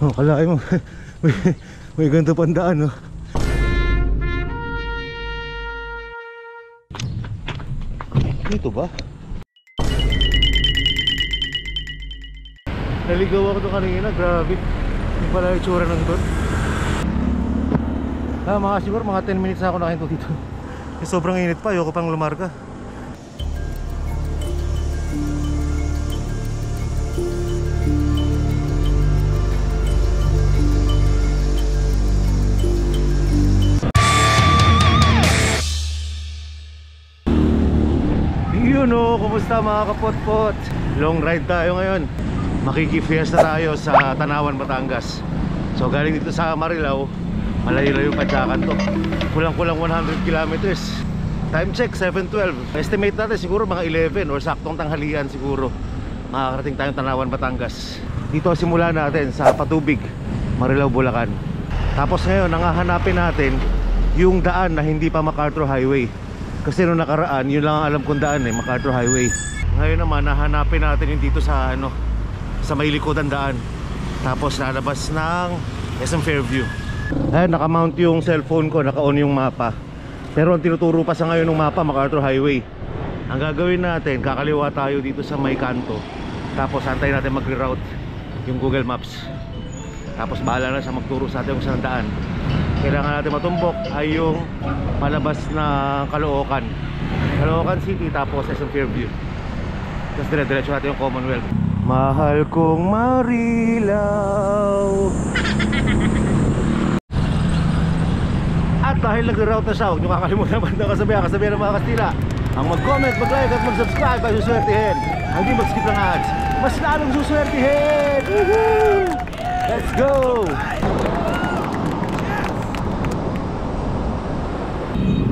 Oh, kalahin mo. may ganito pandaan, no? Dito ba? Naligaw ako doon kanina, grabe. Yung pala yung tsura ng doon. Siguro mga 10 minutes na ako nakahinto dito. Sobrang init pa, ayoko pang lumarga. Yun o, kumusta mga kapot-pot? Long ride tayo ngayon. Makiki-fiesta tayo sa Tanawan, Batangas. So galing dito sa Marilao, malayo-layo pa dyakan to. Kulang-kulang 100 kilometers. Time check 7:12. Estimate natin siguro mga 11 or saktong tanghalian siguro makakarating tayong Tanawan, Batangas. Dito simula natin sa Patubig, Marilao, Bulacan. Tapos ngayon nangahanapin natin yung daan na hindi pa MacArthur Highway. Kasi nung nakaraan, yun lang ang alam kong daan eh, MacArthur Highway. Ngayon naman nahanapin natin yung dito sa sa may likodan daan. Tapos nalabas ng SM Fairview. Ayan, nakamount yung cellphone ko, naka-on yung mapa. Pero ang tinuturo pa sa ngayon ng mapa, MacArthur Highway. Ang gagawin natin, kakaliwa tayo dito sa may kanto. Tapos antayin natin mag-reroute yung Google Maps. Tapos bahala na siya magturo sa atin kung saan daan. Kailangan natin matumbok ay yung palabas na Caloocan City, tapos SM Fairview. Tapos dire-diretso natin yung Commonwealth. Mahal kong Marilao. At dahil nag-route na siya, huwag nyo kakalimutan banda kasabihan ng mga Kastila. Ang mag-comment, mag-like at mag-subscribe ay suswertihin. Ang di mag-skip ng ads, mas lalong suswertihin. Let's go!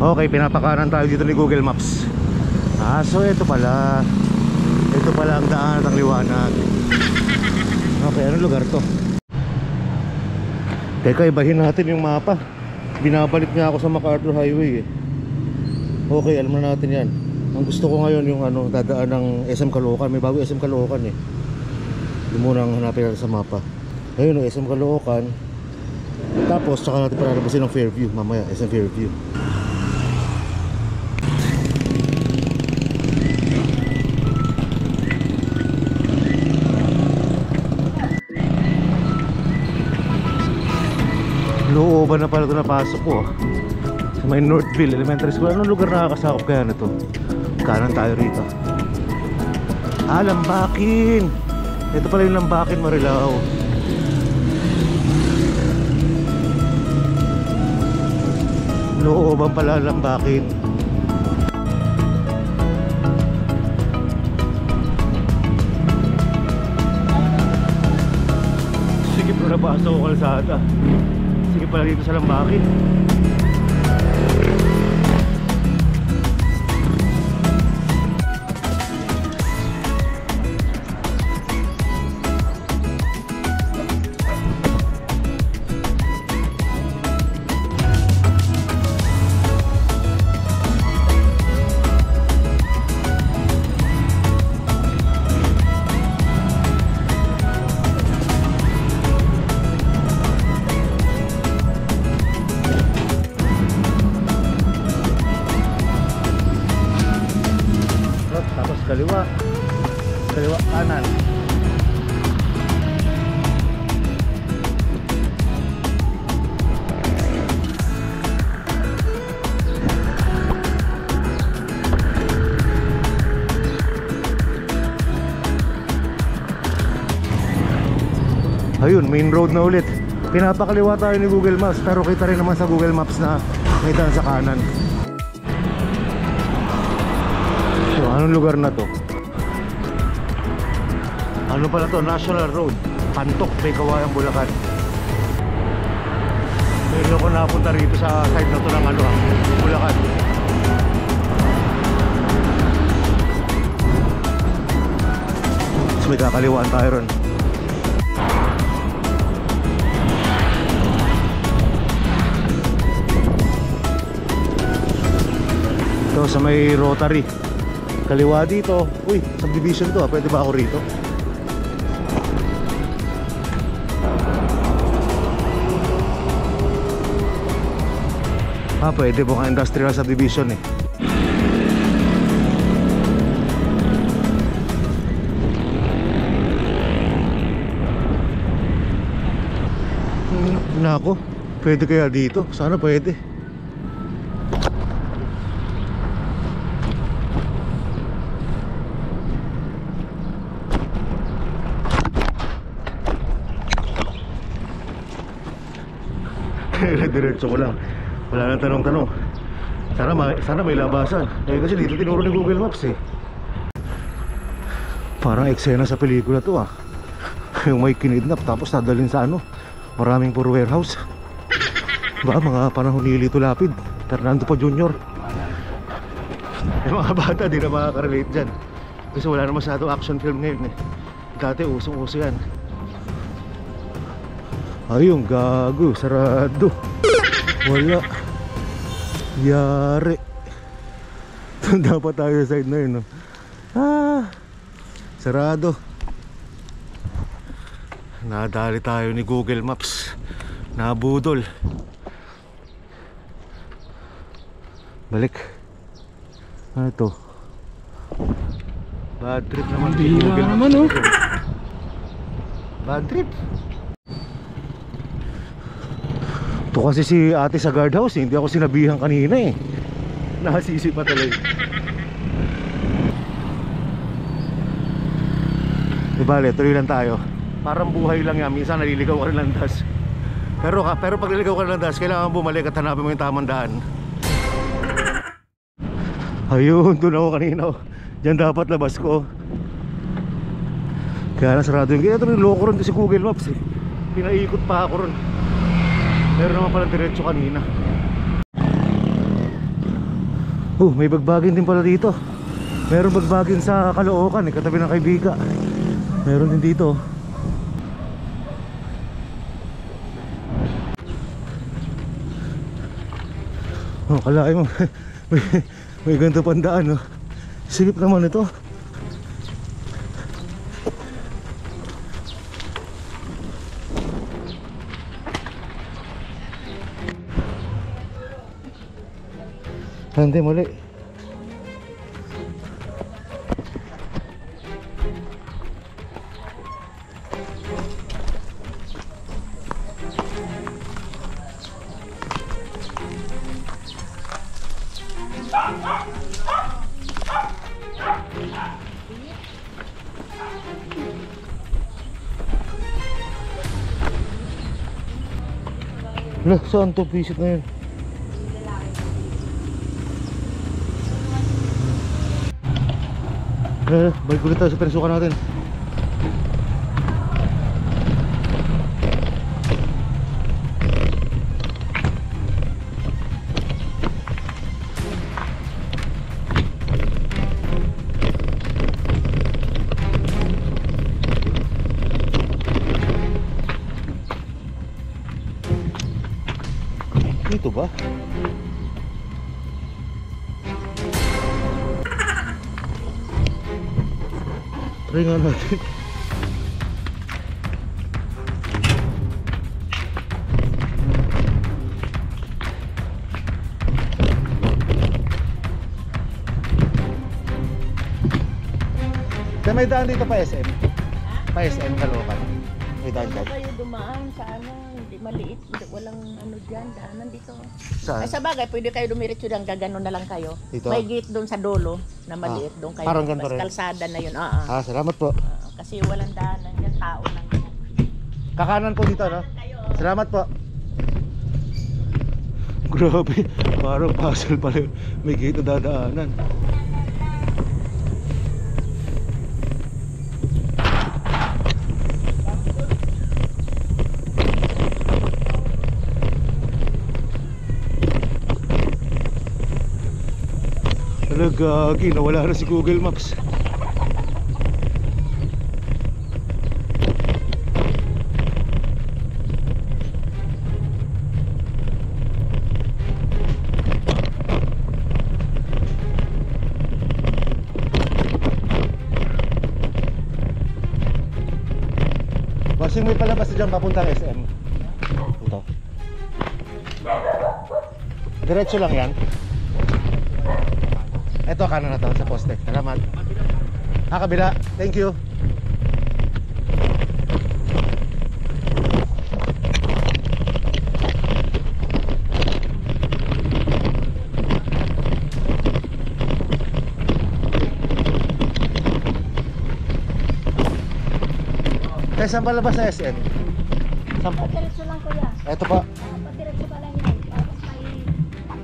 Okay, pinapakanan tayo dito ni Google Maps. So ito pala ang daan at ang liwanag. Okay, anong lugar to? Teka, ibahin natin yung mapa. Binabalik niya ako sa MacArthur Highway eh. Okay, alam na natin yan. Ang gusto ko ngayon yung dadaan ng SM Caloocan. May bago SM Caloocan eh. Yung munang hanapin natin sa mapa. Ayun, SM Caloocan. Tapos tsaka natin palalabasin ng Fairview. Mamaya, SM Fairview. Looban na pala ito napasok ko sa may Northville Elementary School. Anong lugar nakakasakop kaya na ito? Kanan tayo rito. Lambakin. Ito pala yung Lambakin, Marilao. Looban pala Lambakin. Sige po, napasok ko kalsada. Sige pala dito sa Lambakin. Kaliwa kanan. Ayun, main road na ulit. Pinapakaliwa tayo ni Google Maps, pero kita rin naman sa Google Maps na may daan sa kanan. So, anong lugar na to? Ano pala to? National Road, Pantok, Kawayan, Bulacan. Ngayon ako napunta rito sa side na to ng Bulacan. So may kakaliwaan tayo ron. Ito sa may Rotary. Kaliwa dito. Uy, subdivision to, pwede ba ako rito? Pwede po kang industrial subdivision eh. Nako, pwede kaya dito? Sana pwede. Diretso ko lang. Wala nang tanong-tanong. Sana may labasan. Kasi dito tinuro ni Google Maps eh. Parang eksena sa pelikula to ah. Yung may kinidnap tapos nadalhin sa ano, maraming puro warehouse. Ba, mga panahon ni Lito Lapid, Fernando Po Jr. Yung mga bata di na makaka-relate dyan. Kasi wala na masyadong action film ngayon eh. Dati usong-uso yan. Ayun, gago, sarado. Wala. Yari. Dapat tayo sa side na yun, no? Sarado. Nadali tayo ni Google Maps. Nabudol. Balik. Ano ito? Bad trip naman. Bihira naman, oh. Bad trip. Ito kasi si ate sa guardhouse eh. Hindi ako sinabihan kanina eh. Nakasisi pa talaga. Bale, tuloy lang tayo. Parang buhay lang yan. Minsan naliligaw ka ng landas. Pero pag naliligaw ka ng landas, kailangan bumalik at hanapin mo yung tamang daan. Ayun, doon ako kanina. Diyan dapat labas ko. Kaya nasarado yung gate. Ito rin, loko rin si Google Maps eh. Pinaikot pa ako rin. Meron naman pala diretso kanina. May bagbagin din pala dito. Meron bagbagin sa Caloocan eh, katabi ng Kaibiga. Meron din dito. Kalahin mo. may ganito pandaan, no? Sigip naman ito. Hindi, mali. Lah, saan to visit na yun? Balik ulit tayo sa pinasukan natin. Dito ba? Try nga natin. May daan dito pa SM? Pa SM Caloocan? May daan dyan? Kayo dumaan sa ano, hindi maliit, walang ano dyan, daanan dito. Saan? Ay sa bagay, pwede kayo dumiretso dyan, gagano na lang kayo. Dito? May gate doon sa dulo na maliit, doon kayo. Parang ganito rin? Kalsada na yun, Salamat po. kasi walang daanan yan, tao lang yan. Kakanan po dito, no? Salamat po. Grabe, parang puzzle pala. May gate na dadaanan. Gagi, nawala na si Google Maps. Basing may palabas na dyan papuntang SM. Ito. Diretso lang yan. Ito, kanan na to sa poste. Salamat. Kabila. Thank you. Saan palabas sa SM? Saan po? Padiretso lang kuya. Ito po. Padiretso ka lang yan. Tapos may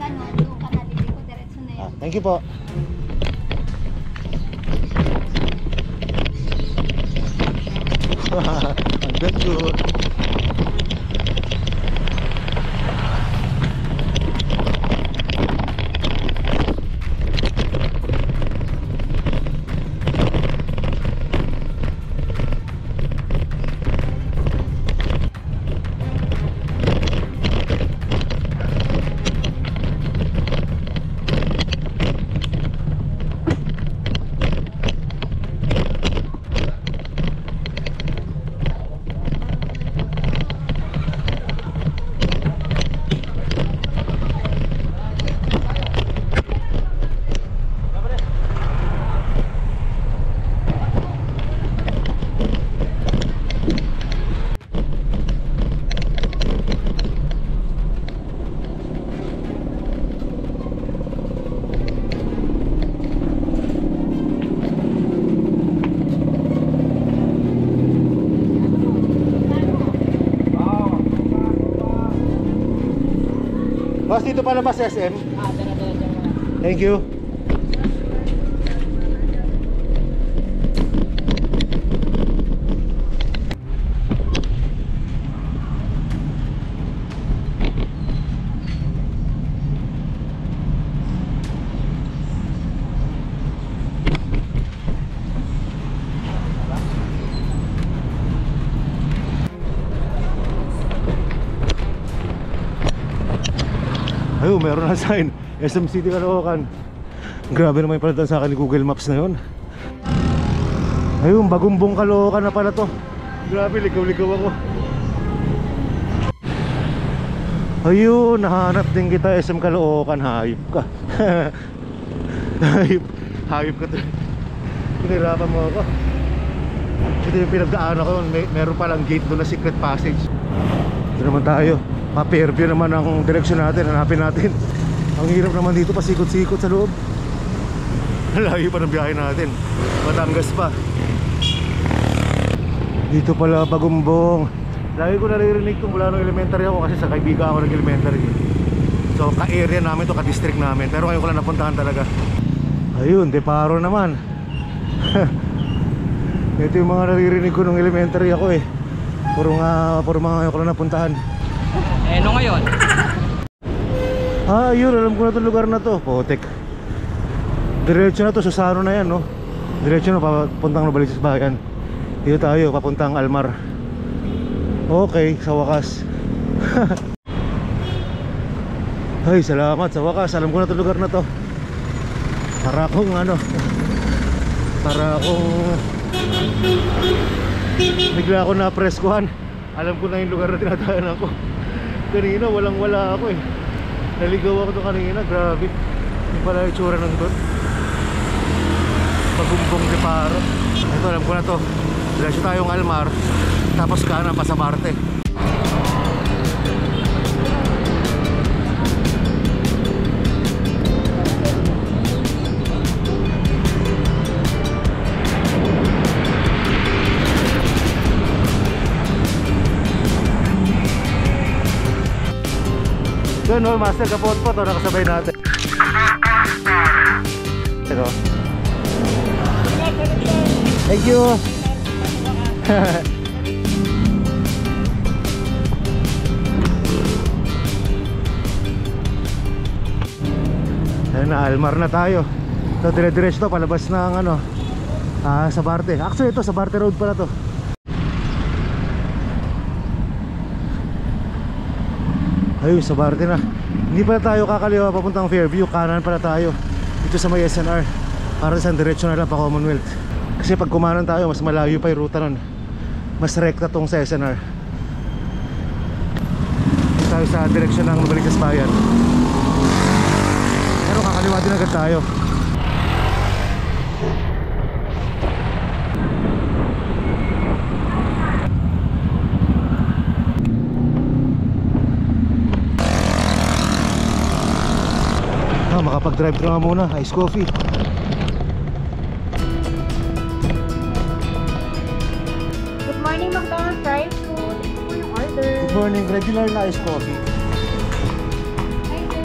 gano'n, doon ka na dito. Diretso na yan. Thank you po. Ang good. Boss, dito palabas SM? Thank you. Ayun, meron na sign SM City Caloocan. Grabe naman yung palatan sa akin ni Google Maps na yun. Ayun, Bagumbong Caloocan na pala to. Grabe, ligaw-ligaw ako. Ayun, nahanap din kita SM Caloocan. Hayop ka. Hayop ka to. Pinirapan mo ako. Ito yung pinagdaan ako. Meron palang gate doon na secret passage. Ito naman tayo. Pa-Fairview naman ang direksyon natin. Hanapin natin. Ang hirap naman dito, pasikot-sikot sa loob. Layo pa ng biyahe natin. Batangas pa. Dito pala Bagumbong. Lagi ko naririnig kung mula nung elementary ako, kasi sa kaibigan ako nag-elementary. So ka-area namin to, ka-district namin. Pero ngayon ko lang napuntahan talaga. Ayun, Deparo naman. Ito yung mga naririnig ko nung elementary ako eh. Puro mga ngayon ko lang napuntahan. Eh, no ngayon? Yun, alam ko na itong lugar na to. Potek. Diretso na to, Susano na yan, no? Diretso na, papuntang Novaliches Bayan. Dito tayo, papuntang Almar. Okay, sa wakas. Ay, salamat, sa wakas. Alam ko na itong lugar na to. Para akong bigla ako na-preskuhan. Alam ko na yung lugar na tinatahanan ko. Kanina walang wala ako eh. Naligaw ako to kanina, grabe. Yung pala yung tsura ng doon. Bagumbong Deparo. Ito, alam ko na to. Diretso tayong Almar, tapos kanan pa sa Marte. Doon, no, Master Kapot-pot, oh, nakasabay natin. Ito. Thank you. Ayun na, Almar na tayo. So dire-diretso to, palabas ng sa Barte. Actually ito, sa Barte Road pala to. Ayun, sa Barte na. Hindi pala tayo kakaliwa papuntang Fairview, kanan pala tayo dito sa may SNR. Para sa diretso na lang pa Commonwealth. Kasi pag kumanan tayo, mas malayo pa yung ruta nun. Mas rekta tong sa SNR. Dito tayo sa direksyon ng Novaliches Bayan. kaliwa din agad tayo. Makapag-drive ka nga muna, ice coffee. Good morning, McDonald's Drive Food. Thank you for your order. Good morning, regular na ice coffee. Thank you.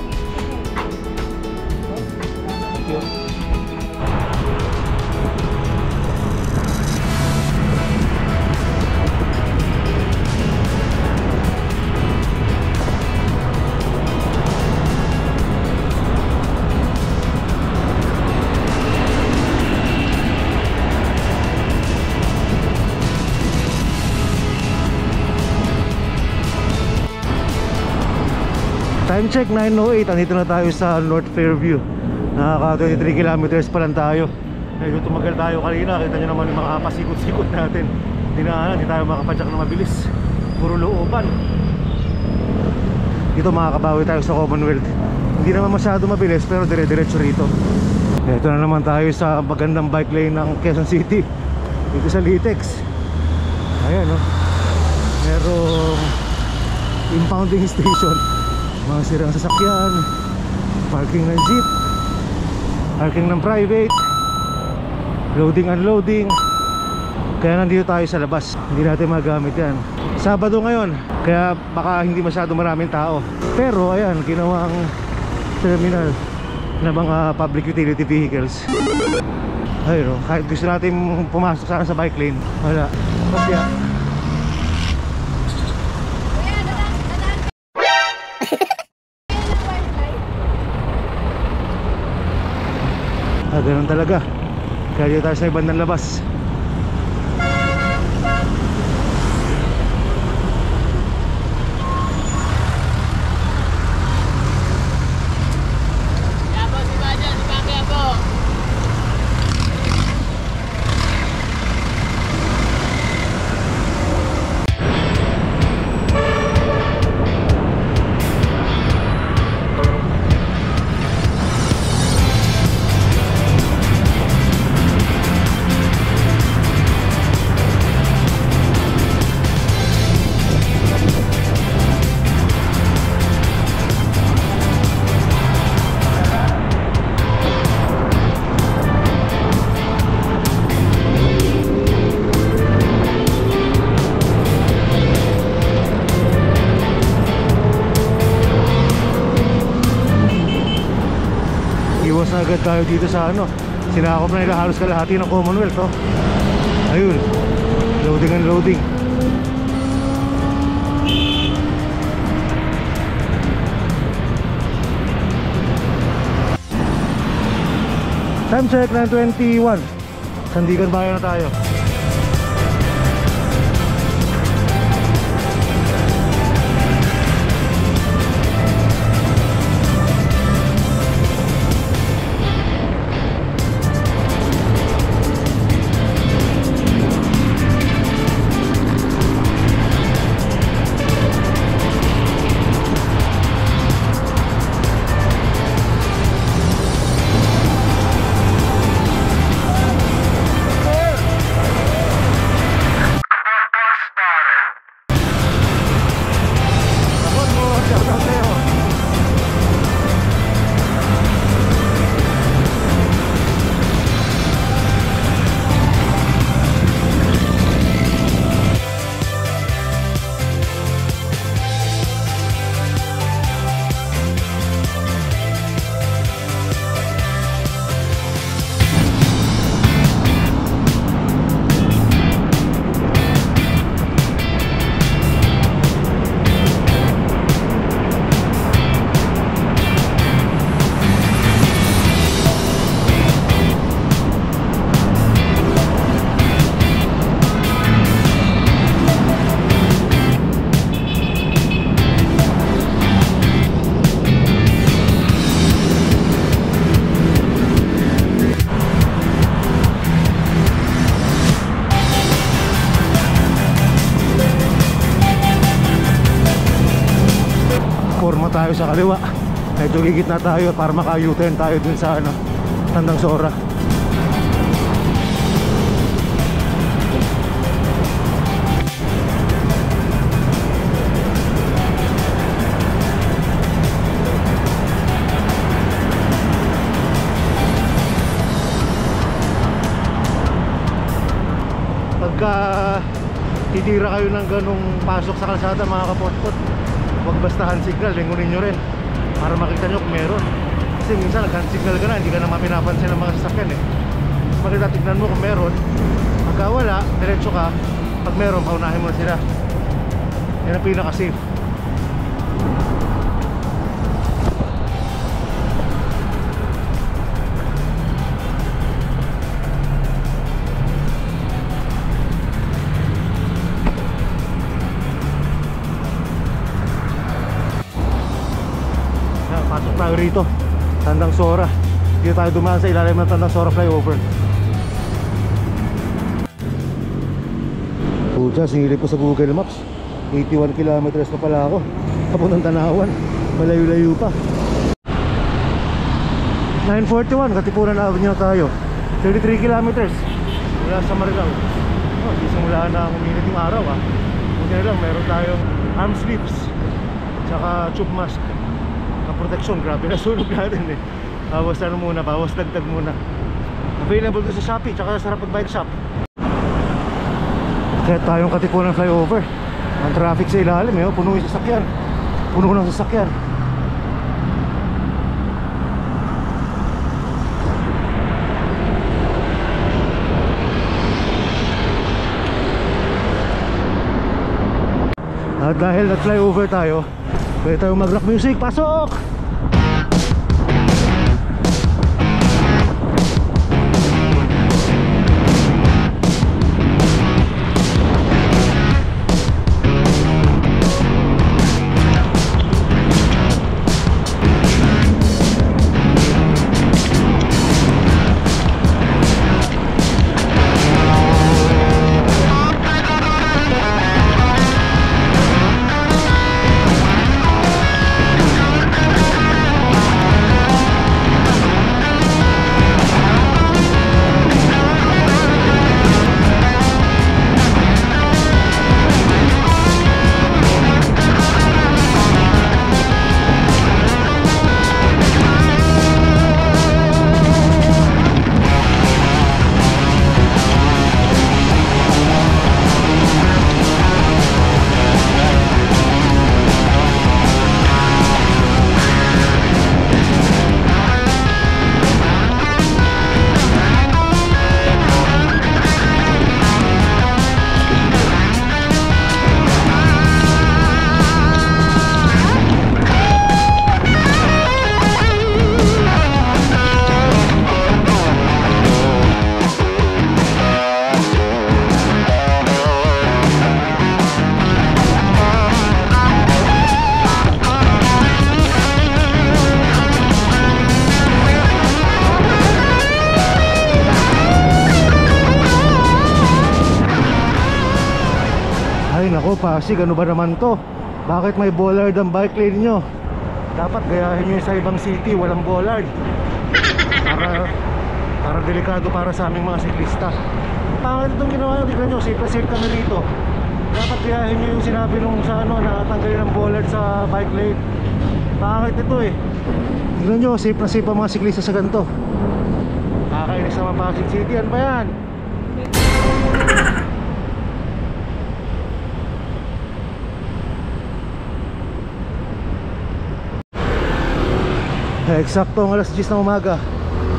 Time check 9:08, andito na tayo sa North Fairview. Nakaka 23 kilometers pa lang tayo. Medyo tumagal tayo kanina, kita nyo naman yung mga pasikot-sikot natin. Hindi tayo makapadyak na mabilis, puro looban. Dito makakabawi tayo sa Commonwealth. Hindi naman masyado mabilis pero dire-diretso rito. Ito na naman tayo sa magandang bike lane ng Quezon City, dito sa Litex. Ayan o, merong impounding station, mga sirang sasakyan, parking ng jeep, parking ng private, loading unloading. Kaya nandito tayo sa labas, hindi natin magamit yan. Sabado ngayon, kaya baka hindi masyado maraming tao. Pero ayan, ginawang terminal na mga public utility vehicles. Ayun o, kahit gusto natin pumasok sana sa bike lane, wala. Pasya. Ganun talaga. Kaya dito tayo sa ibandang labas. Iwas na agad tayo dito sa ano, sinakop na nila halos kalahati ng Commonwealth oh. Ayun, loading and loading. Time check 9:21. Sandigan bayan na tayo. Forma tayo sa kaliwa. Medyo gigit na tayo para maka-U-turn tayo dun sa ano, Tandang Sora. Pagka titira kayo ng ganong pasok sa kalsada mga kapotpot, huwag basta hand signal, lingunin nyo rin para makita nyo kung meron. Kasi minsan nag hand signal ka na, hindi ka naman pinapansin ng mga sasakyan eh. Makita, tignan mo kung meron. Pagka wala, diretso ka. Pag meron, paunahin mo na sila. Yan ang pinaka safe. Pasok tayo rito, Tandang Sora. Dito tayo dumaan sa ilalim ng Tandang Sora flyover. Pucha, sinilip ko sa Google Maps, 81 kilometers pa pala ako papuntang Tanawan. Malayo-layo pa. 941, Katipunan Avenue na tayo. 33 kilometers mula sa Marilao. Di simula na uminit yung araw Buti na lang meron tayong arm sleeves tsaka tube mask na protection. Grabe na sunog natin eh. Bawas ano muna, bawas dagdag muna. Available to sa Shopee tsaka sa Rapid Bike Shop. Kaya tayong Katipunan flyover. Ang traffic sa ilalim puno yung sasakyan. Puno ng sasakyan. At dahil nag-flyover tayo, pwede tayo mag-rock music. Pasok! Nako Pasig, ano ba naman to? Bakit may bollard ang bike lane nyo? Dapat gayahin nyo sa ibang city, walang bollard. Para delikado para sa aming mga siklista. Pangit itong ginawa nyo, tignan nyo, safe na safe kami rito. Dapat gayahin nyo yung sinabi nung sa ano, na tanggalin ang bollard sa bike lane. Pangit ito eh. Tignan nyo, safe na safe ang mga siklista sa ganito. Kakainis naman Pasig City, ano ba yan? Eksaktong alas 10 ng umaga,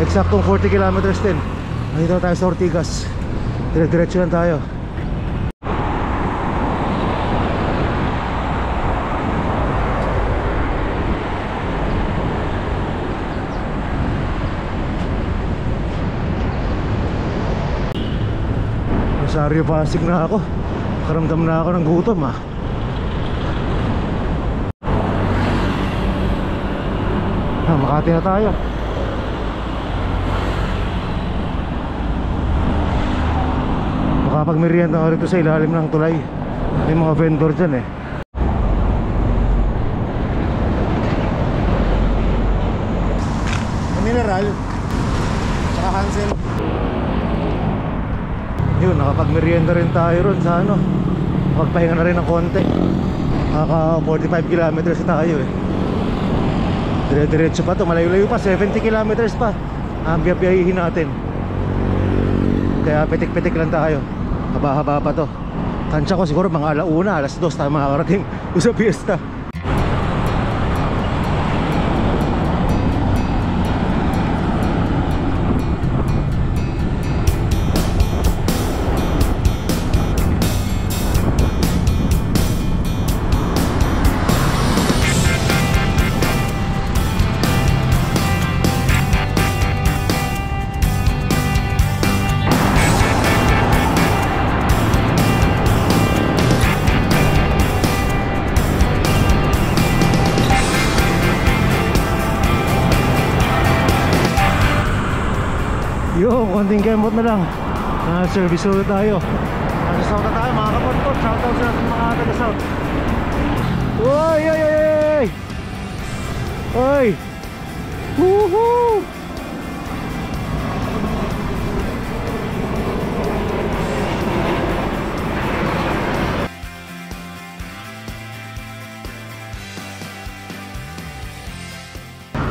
eksaktong 40 kilometers din. Nandito tayo sa Ortigas. Dire-diretso lang tayo. Rosario Pasig na ako. Karamdam na ako ng gutom Makati na tayo. Makapagmerienda ako rito sa ilalim ng tulay. May mga vendor dyan Yun, nakapag-merienda rin tayo ron sa ano. Nakapagpahinga na rin ng konti. Naka 45 kilometers tayo eh. Dire-diretso pa to, malayo-layo pa, 70 kilometers pa ang biyabiyahin natin. Kaya pitik-pitik lang tayo. Haba-haba pa to. Tansya ko siguro mga alauna, alas 2 tayo makakarating sa fiesta. Yung konting kemot na lang. Service ulit tayo. Nasa South na tayo mga kapatid. Shoutout sa ating mga taga South. Oy! Oy! Oy! Oy! Woohoo!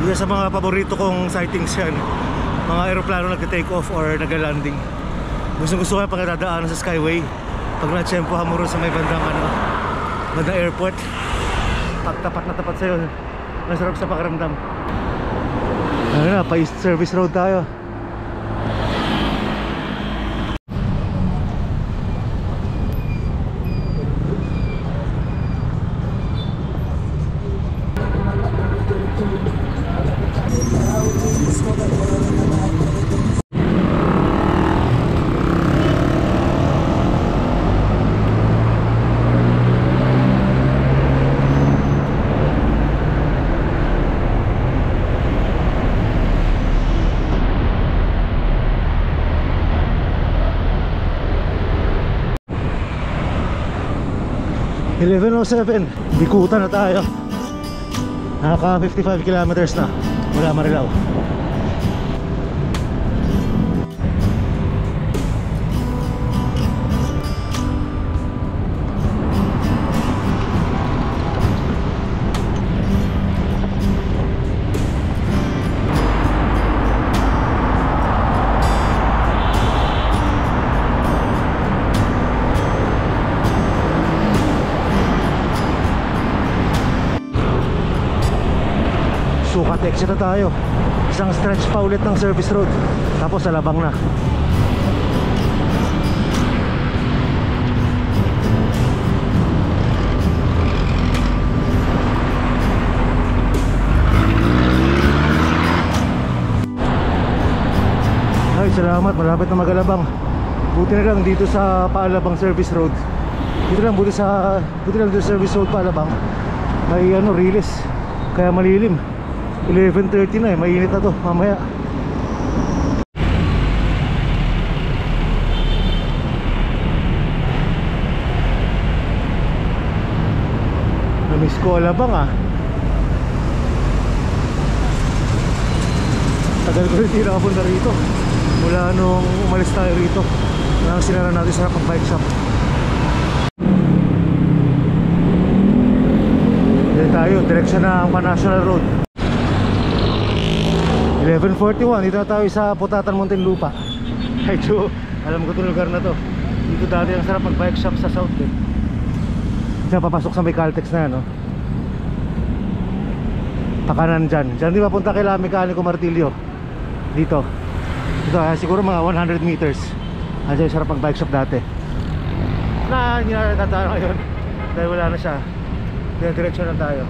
Isa sa mga paborito kong sightings yan, mga aeroplano nagte-take off or nag-landing. Gusto ko yung pagkadadaanan sa Skyway. Pag na-tsempohan mo rin sa may bandang bandang airport, tapat na tapat sa'yo. Masarap sa pakiramdam. Ano na, pa-East Service Road tayo. .11:07, Bikutan na tayo. Naka 55 kilometers na mula Marilao. Sukat exit na tayo. Isang stretch pa ulit ng service road, tapos alabang na. Ay, salamat, malapit na mag-alabang. Buti na lang dito sa Paalabang service road. Buti lang dito sa service road Paalabang may release, kaya malilim. 11:30 na eh, mainit na to mamaya. Namiss ko Alabang ah. Tagal ko rin di nakapunta rito mula nung umalis tayo rito nang sinara natin sa bike shop. Dito tayo, direksyon ng National Road. 11:41, dito na tayo sa Putatan, Muntinlupa. Medyo alam ko itong lugar na to. Dito dati ang sarap mag-bike shop sa South eh. Diyan papasok sa may Caltex na yan, no? Pakanan dyan. Dyan di papunta kay La Mecanico Martillo. Dito. Dito siguro mga 100 meters. Andiyan yung sarap mag-bike shop dati. Na hindi na natatawa ngayon dahil wala na siya. Diretso na tayo.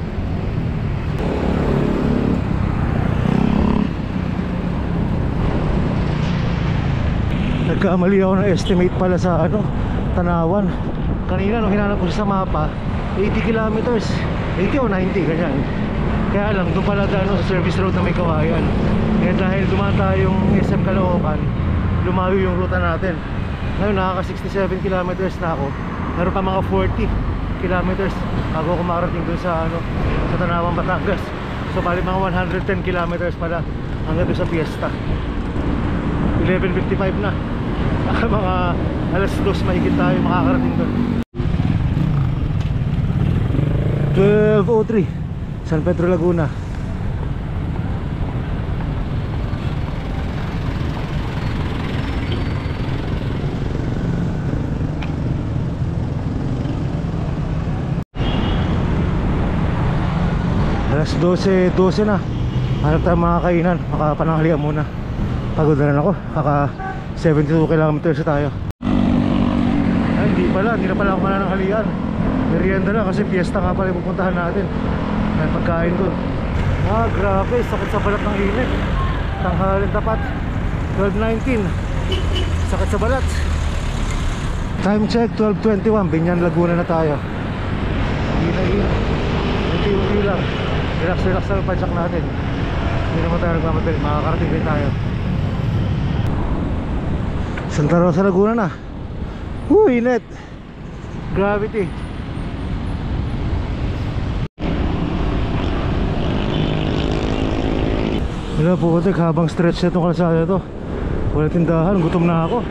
Nagkamali ako ng estimate pala sa Tanawan. Kanina nung hinanap ko sa mapa, 80 kilometers, 80 o 90 ganyan. Kaya lang doon pala sa service road na may Kawayan. Kaya dahil dumaan tayong SM Caloocan, lumayo yung ruta natin. Ngayon nakaka 67 kilometers na ako. Meron pa mga 40 kilometers bago ako makarating doon sa sa Tanawan, Batangas. So bali mga 110 kilometers pala hanggang doon sa Fiesta. 11:55 na. Mga alas 2 mahigit tayo makakarating doon. 12:03 San Pedro Laguna. Alas 12 na. Hanap tayo mga kainan. Makapananghalian muna. Pagod na rin ako. Kaka 72 kilometers na tayo. Ay, hindi na pala ako mananghalian. Merienda lang kasi fiesta nga pala yung pupuntahan natin. May pagkain doon. Grabe, sakit sa balat ng init. Tanghalin tapat 12:19. Sakit sa balat. Time check 12:21. Binyan Laguna na tayo. Unti-unti lang. Relax lang yung padjak natin. Hindi naman tayo nagmamadali. Makakarating din tayo. Santa Rosa Laguna na. Init. Gravity. Wala po konti, habang stretch na itong kalsada ito. Wala tindahan, gutom na ako.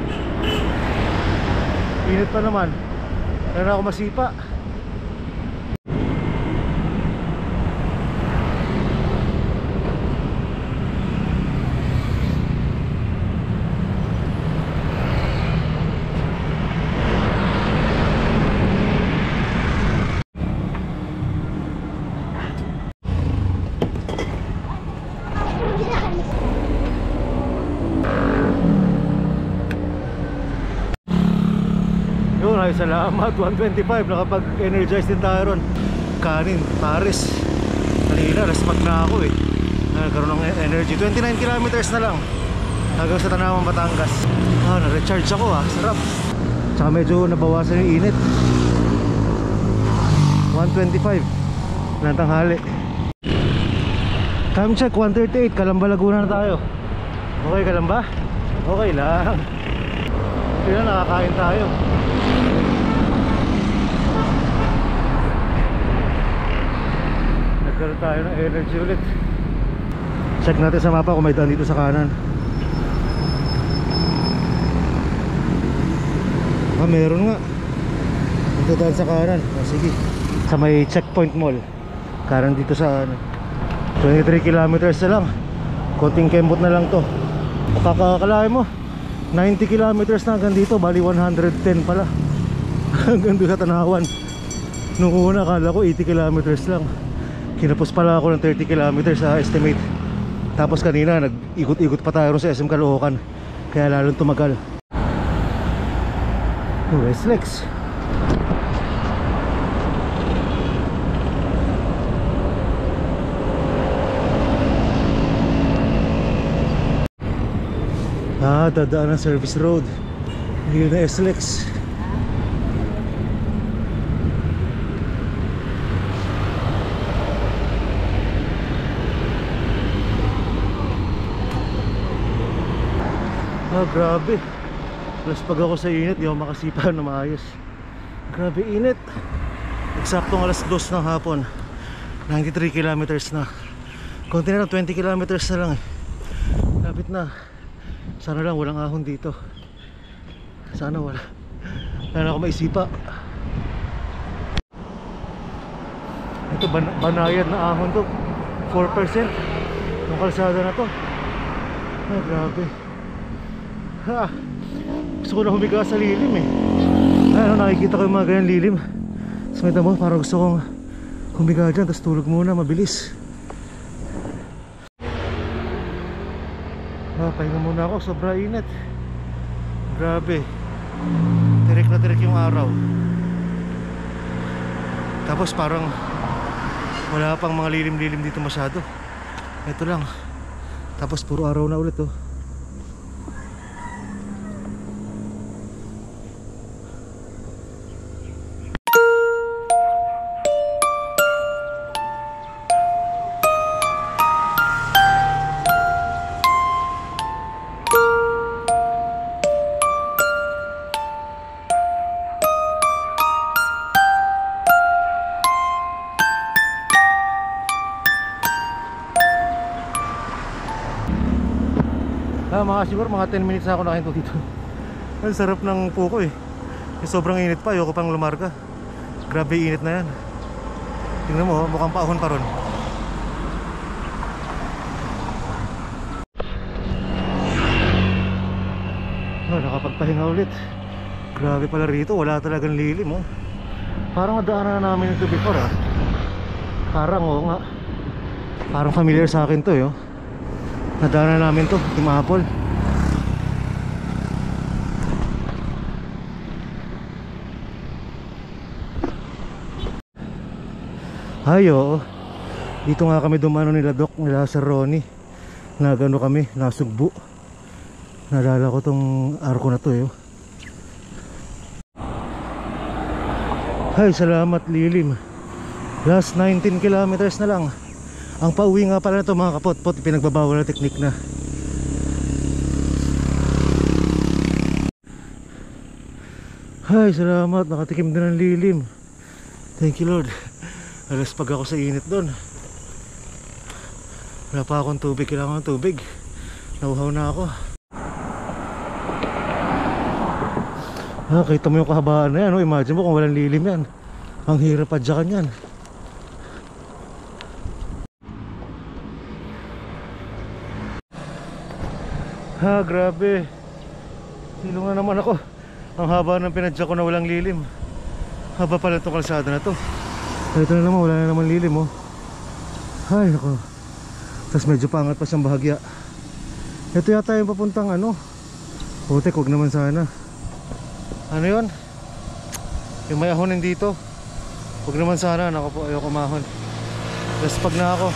Init pa naman. Kaya na ako masipa. Yun, ay salamat. 125, nakapag-energize din tayo ron. Kanin, Paris. Kanina, resmag na ako eh. Nagkaroon ng energy. 29 kilometers na lang hanggang sa Tanawan, Batangas. Na-recharge ako sarap. Tsaka medyo nabawasan yung init. 125 ng tanghali. Time check 1:38, Calamba Laguna na tayo. Okay Calamba? Okay lang. Ito na, nakakain tayo. Nagkaroon tayo ng energy ulit. Check natin sa mapa kung may daan dito sa kanan. Meron nga. Dito daan sa kanan. Sige. Sa may checkpoint mall. Kanan dito sa 23 kilometers na lang. Konting kembot na lang to. Kakakalain mo 90 kilometers na hanggang dito. Bali 110 pala. Hanggang doon sa Tanawan. Nung una akala ko 80 kilometers lang. Kinapos pala ako ng 30 kilometers sa estimate. Tapos kanina nag-ikot-ikot pa tayo sa SM Caloocan. Kaya lalong tumagal. Westlex. Dadaan ng service road. Hindi na SLEX. Grabe. Plus pag ako sa init, di ako makasipa na maayos. Grabe init. Eksaktong alas 2 ng hapon. 93 kilometers na. Konti na lang, 20 kilometers na lang eh. Lapit na. Sana lang walang ahon dito. Sana wala. Wala na ako maisipa. Ito banayad na ahon to. 4% yung kalsada na to. Grabe. Gusto ko na humiga sa lilim eh. Nakikita ko yung mga ganyan lilim. So ito mo, parang gusto kong humiga dyan, tapos tulog muna, mabilis. Pahinga muna ako, sobra init. Grabe. Tirik na tirik yung araw. Tapos parang wala pang mga lilim-lilim dito masyado. Ito lang. Tapos puro araw na ulit oh. Siguro mga 10 minutes na ako nakahinto dito. Ang sarap ng puko eh. Sobrang init pa, ayoko pang lumarga. Grabe init na yan. Tingnan mo, mukhang paahon pa ron. Nakapagpahinga ulit. Grabe pala rito, wala talagang lilim oh. Parang nadaanan na namin ito before ah. Parang oo nga. Parang familiar sa akin to oh. Nadaanan na namin to, Team Apple. Hayo, dito nga kami dumano nila Doc, nila Sir Ronnie. Nagano kami, nasugbo. Nalala ko tong arko na to eh. Hay, salamat lilim. Last 19 kilometers na lang. Ang pauwi nga pala na to mga kapot-pot, pinagbabawal na teknik na. Hay, salamat, nakatikim din ng lilim. Thank you Lord. Alas pag ako sa init doon. Wala pa akong tubig, kailangan ng tubig. Nauhaw na ako. Kita mo yung kahabaan na yan, imagine mo kung walang lilim yan. Ang hirap padyakan yan. Grabe. Silong na naman ako. Ang haba ng pinadyak ko na walang lilim. Haba pala itong kalsada na to. Ito na naman, wala na naman lilim oh. Ay nako. Tapos medyo pangat pa siyang bahagya. Ito yata yung papuntang ano. Putek, huwag naman sana. Ano yun? Yung may ahonin dito. Huwag naman sana, nako po, ayoko mahon. Tapos pag na ako.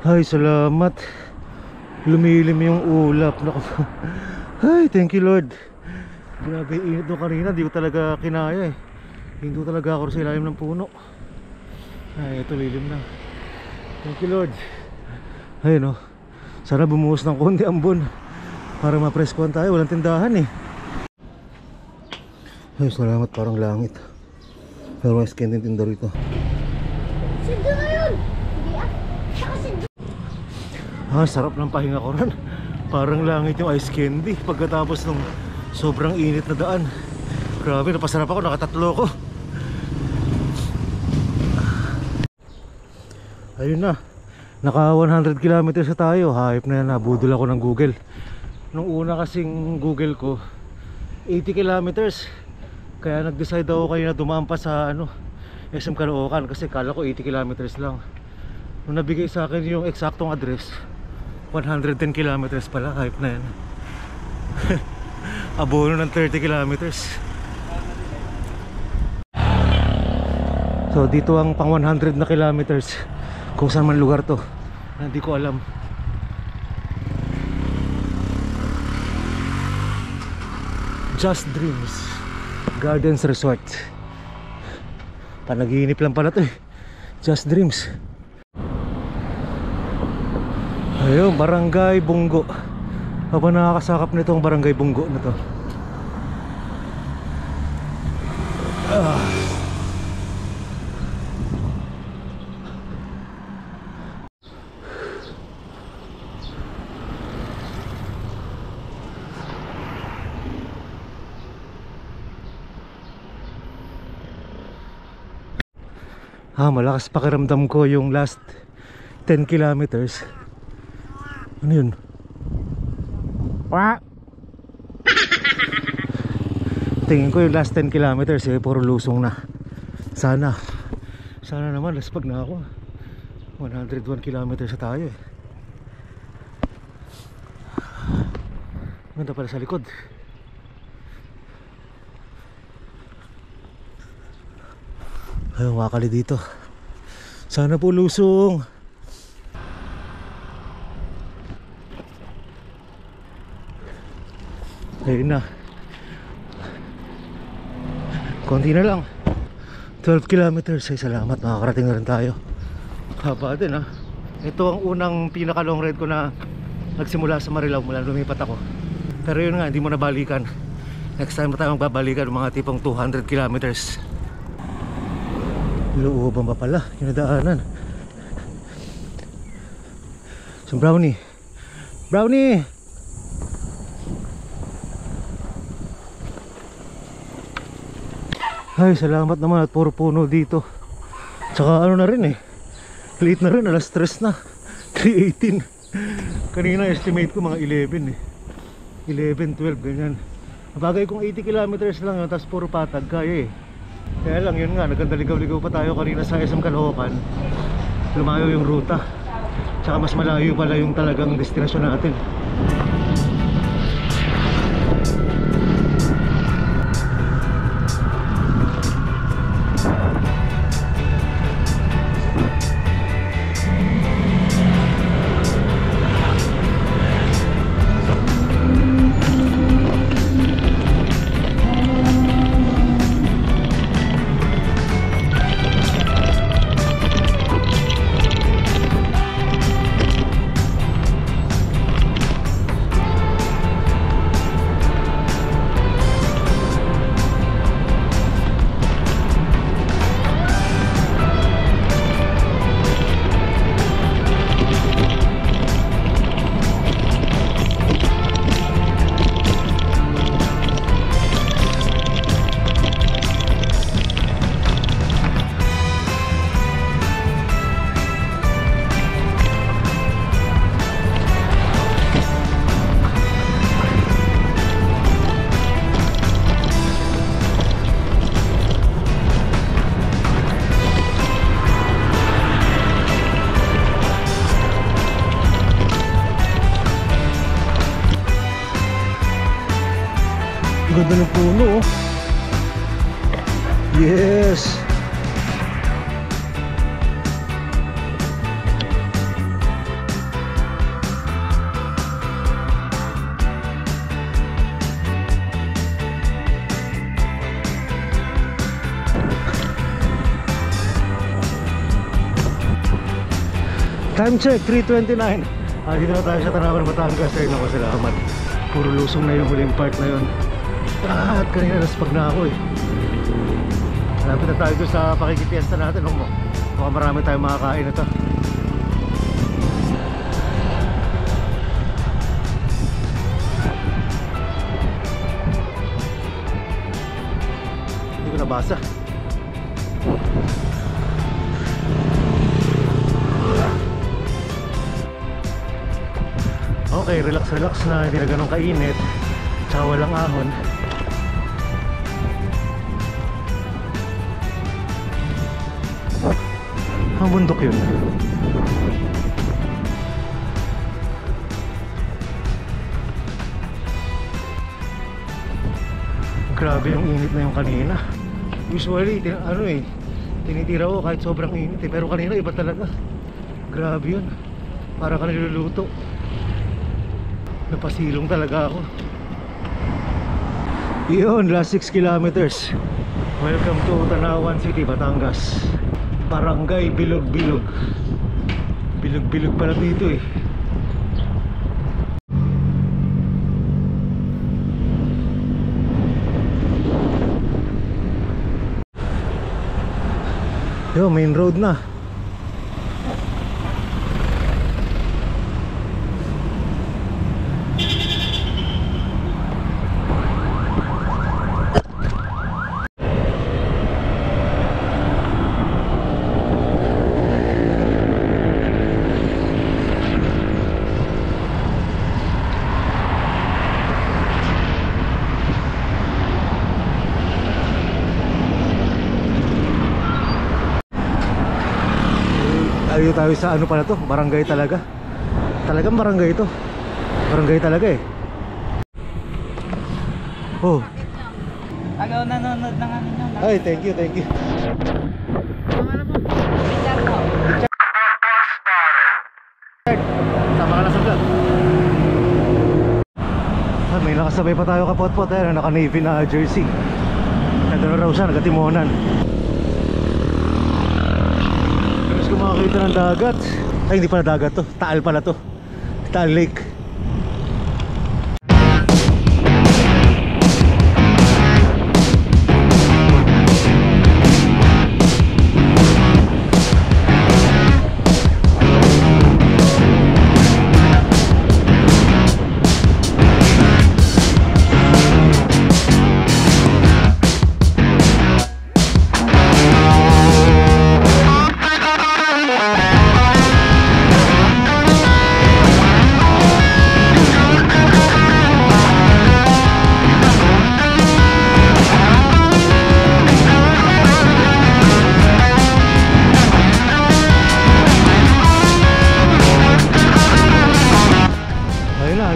Ay, salamat. Lumilim yung ulap. Ay, thank you Lord. Grabe init doon kanina. Di ko talaga kinaya eh. Hindi talaga ako sa ilalim ng puno. Ay, ito lilim na. Thank you Lord. Ay no, sana bumuhos ng konti ambon para mapreskuhan tayo. Walang tindahan eh. Ay, salamat, parang langit. Pero may skin din tinda rito. Sindo na yun! Hindi ah. Saka sindo. Sarap ng pahinga ko ron. Parang langit yung ice candy pagkatapos ng sobrang init na daan. Grabe, napasarap ako, nakatatlo ko. Ayun na, naka 100 kilometers na tayo. Hype na yan, nabudol ako ng Google. Nung una kasing Google ko 80 kilometers. Kaya nag-decide ako kayo na dumaan pa sa SM Caloocan, kasi kala ko 80 kilometers lang. Nung nabigay sa akin yung eksaktong address, 110 kilometers pala. Hype na yan. Abono ng 30 kilometers. So dito ang pang 100 na kilometers. Kung saan man lugar to, hindi ko alam. Just Dreams Gardens Resort. Panaginip lang pala to eh. Just Dreams. Ayun, Barangay Bunggo. Aba, nakakasakap nitong Barangay Bunggo na to. Malakas pakiramdam ko yung last 10 kilometers. Ano yun? Tingin ko yung last 10 kilometers puro lusong na. Sana naman laspag na ako. 101 kilometers na tayo Ganda pala sa likod. Ayun, wakali dito. Sana po lusong. Ayun na. Konti na lang. 12 kilometers. Ay salamat, makakarating na rin tayo. Haba din ha. Ito ang unang pinaka long ride ko na nagsimula sa Marilao mula lumipat ako. Pero yun nga, hindi mo nabalikan. Next time na tayo magbabalikan mga tipong 200 kilometers. Looban pa pala yung nadaanan. So Brownie, ay salamat naman at puro puno dito. Tsaka ano na rin late na rin, alas 3 na 3:18. Kanina estimate ko mga 11 11, 12 ganyan. Bagay kung 80 kilometers lang yun, tapos puro patag kaya Kaya lang yun nga, nagkandaligaw-ligaw pa tayo kanina sa SM Caloocan. Lumayo yung ruta. Tsaka mas malayo pala yung talagang destinasyon natin. Ganda ng puno Yes. Time check, 3:29. Dito na tayo sa Tanawan, Batangas. Ay naku, salamat. Puro lusong na yung huling part na yun. At kanina naspag na ako Malapit na tayo doon sa pakikipiesta natin. Mukhang marami tayong makakain ito. Hindi ko nabasa. Okay, relax na, hindi na ganun kainit. Tsaka walang ahon. Ang bundok yun. Grabe yung init na yung kanina. Usually, tinitira ko kahit sobrang init pero kanina iba talaga. Grabe yun. Para ka niluluto. Napasilong talaga ako. Yun, last 6 kilometers. Welcome to Tanawan City, Batangas. Barangay Bilog-Bilog. Bilog-Bilog pala dito Yo, main road na. Dito tayo sa ano pala to, barangay talaga. Talagang barangay ito. Barangay talaga eh. Oh. Agaw nanonood ng ano nyo. Ay, thank you, thank you. Tama ka na sa vlog. Ah, may nakasabay pa tayo kapot-pot eh, naka-navy na jersey. Nagano raw siya, nagatimonan. Tapos kung makakita ng dagat. Ay, hindi pala dagat to, Taal pala to. Taal Lake.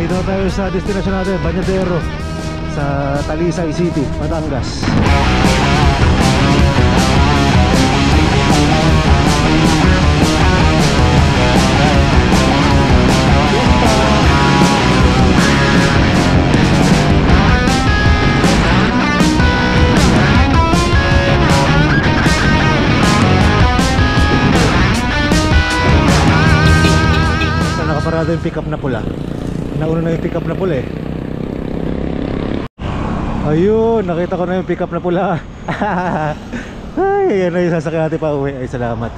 Dito na tayo sa destination natin, Bañadero, sa Talisay City, Batangas. Nakaparada yung pick up na pula. Nauna na yung pick up na pula eh. Ayun, nakita ko na yung pick up na pula. Ay, yan na yung sasakyan natin pa uwi. Ay, salamat.